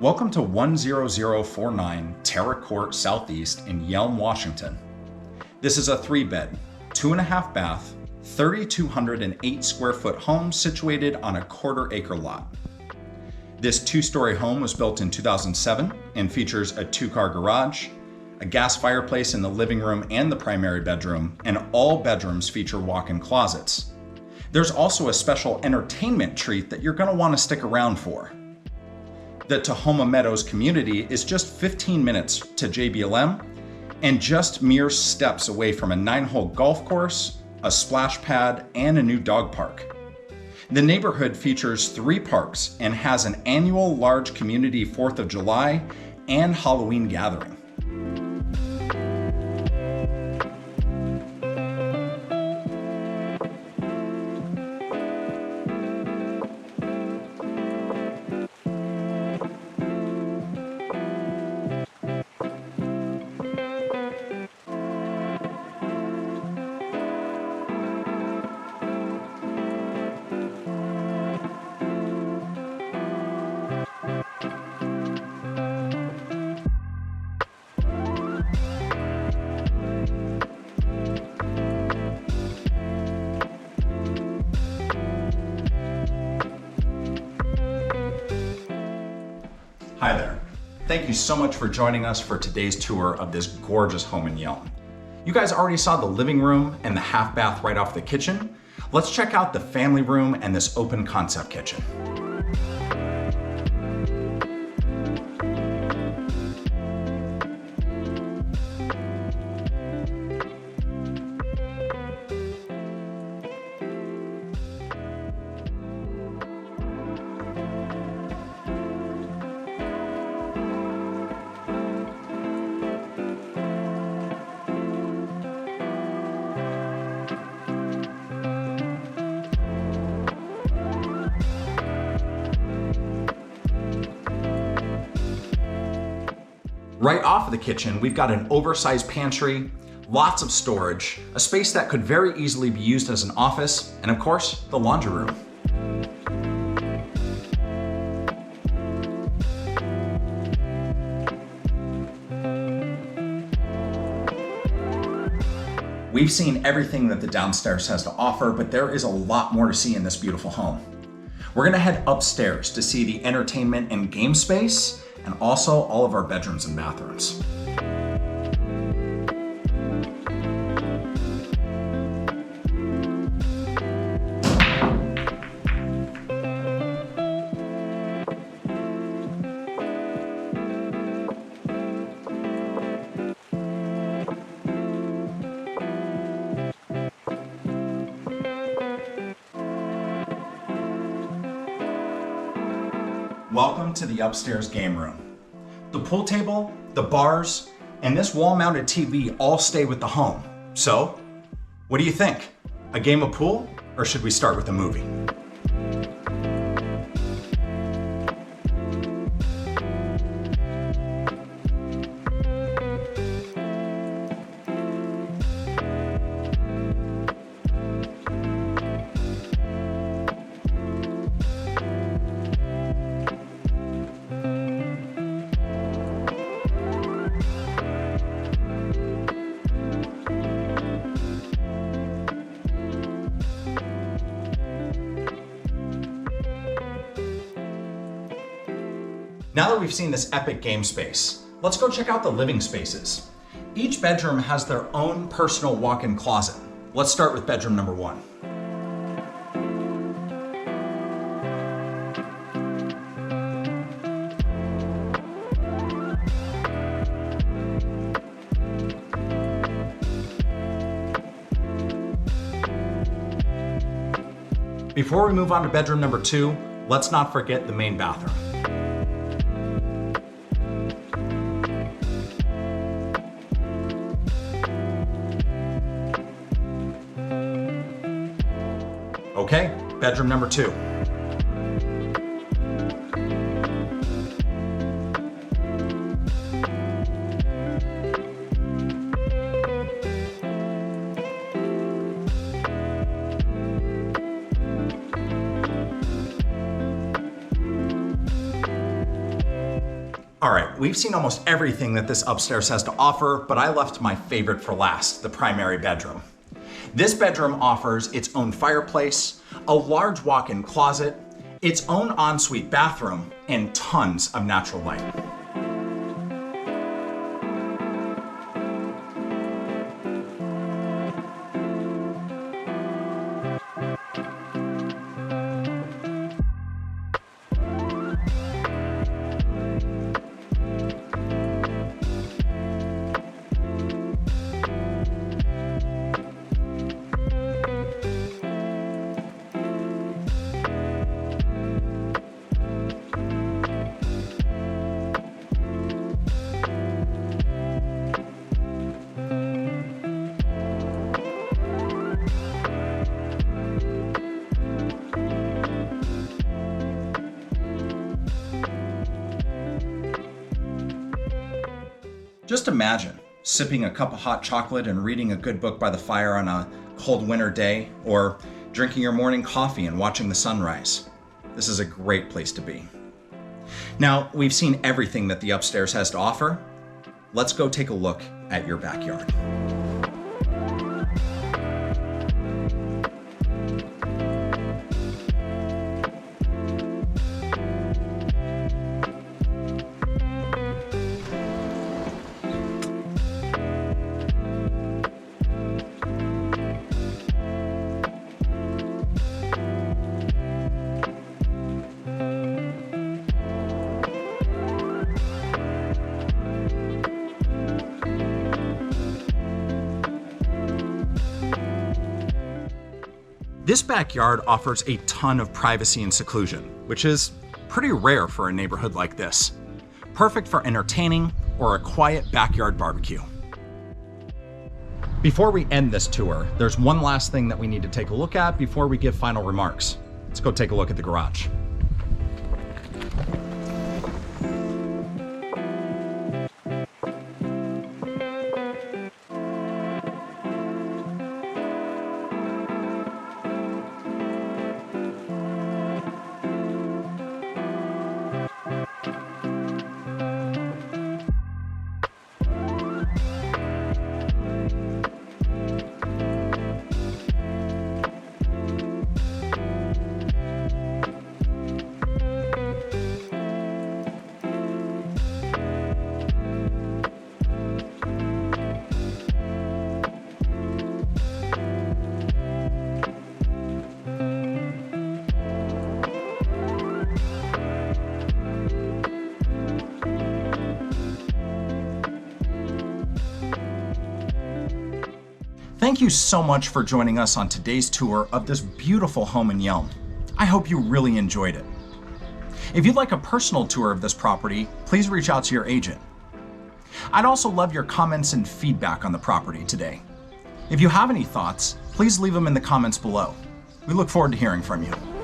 Welcome to 10049 Terra Court Southeast in Yelm, Washington. This is a 3-bed, 2.5 bath, 3,208 square foot home situated on a 1/4 acre lot. This 2-story home was built in 2007 and features a 2-car garage, a gas fireplace in the living room and the primary bedroom, and all bedrooms feature walk-in closets. There's also a special entertainment treat that you're going to want to stick around for. The Tahoma Meadows community is just 15 minutes to JBLM and just mere steps away from a 9-hole golf course, a splash pad, and a new dog park. The neighborhood features 3 parks and has an annual large community 4th of July and Halloween gathering. Hi there. Thank you so much for joining us for today's tour of this gorgeous home in Yelm. You guys already saw the living room and the half bath right off the kitchen. Let's check out the family room and this open concept kitchen. Right off of the kitchen, we've got an oversized pantry, lots of storage, a space that could very easily be used as an office, and of course, the laundry room. We've seen everything that the downstairs has to offer, but there is a lot more to see in this beautiful home. We're gonna head upstairs to see the entertainment and game space, and also all of our bedrooms and bathrooms. Welcome to the upstairs game room. The pool table, the bars, and this wall-mounted TV all stay with the home. So, what do you think? A game of pool, or should we start with a movie? Now that we've seen this epic game space, let's go check out the living spaces. Each bedroom has their own personal walk-in closet. Let's start with bedroom number 1. Before we move on to bedroom number 2, let's not forget the main bathroom. Okay, bedroom number 2. All right, we've seen almost everything that this upstairs has to offer, but I left my favorite for last, the primary bedroom. This bedroom offers its own fireplace, a large walk-in closet, its own ensuite bathroom, and tons of natural light. Just imagine sipping a cup of hot chocolate and reading a good book by the fire on a cold winter day, or drinking your morning coffee and watching the sunrise. This is a great place to be. Now, we've seen everything that the upstairs has to offer. Let's go take a look at your backyard. This backyard offers a ton of privacy and seclusion, which is pretty rare for a neighborhood like this. Perfect for entertaining or a quiet backyard barbecue. Before we end this tour, there's one last thing that we need to take a look at before we give final remarks. Let's go take a look at the garage. Thank you so much for joining us on today's tour of this beautiful home in Yelm. I hope you really enjoyed it. If you'd like a personal tour of this property, please reach out to your agent. I'd also love your comments and feedback on the property today. If you have any thoughts, please leave them in the comments below. We look forward to hearing from you.